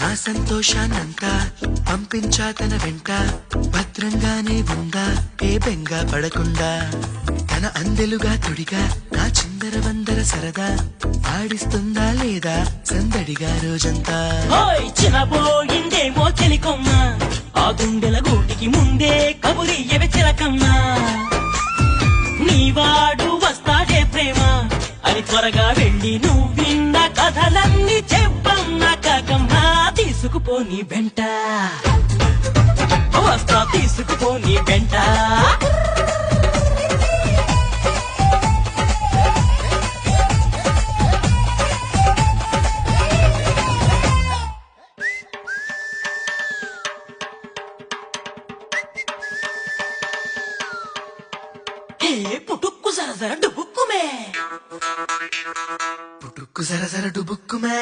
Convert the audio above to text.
నా సంతోషాన్నంతా పంపించా తన వెంట, భద్రంగానే ఉందా ఏ బెంగ పడకుండా. తన అందెలుగా తొడిగా నా చిందర వందర సరదా, ఆడిస్తుందా లేదా సందడిగా రోజంతా. చిన్నబోయిందేమో చెలికొమ్మ, ఆ గుండెల గూటికి ముందే కబురియవే చిలకమ్మా. నీవాడు వస్తాడే ప్రేమ అని త్వరగా వెళ్ళి నువ్వు విన్న కథలన్నీ చెప్పమ్మా కాకమ్మా. తీసుకుపోని వెంట వస్తా, తీసుకుపోని వెంట. పుట్టుక్కు సరసర డుబుక్కుమే, పుట్టుక్కు సరసర డుబుక్కుమే.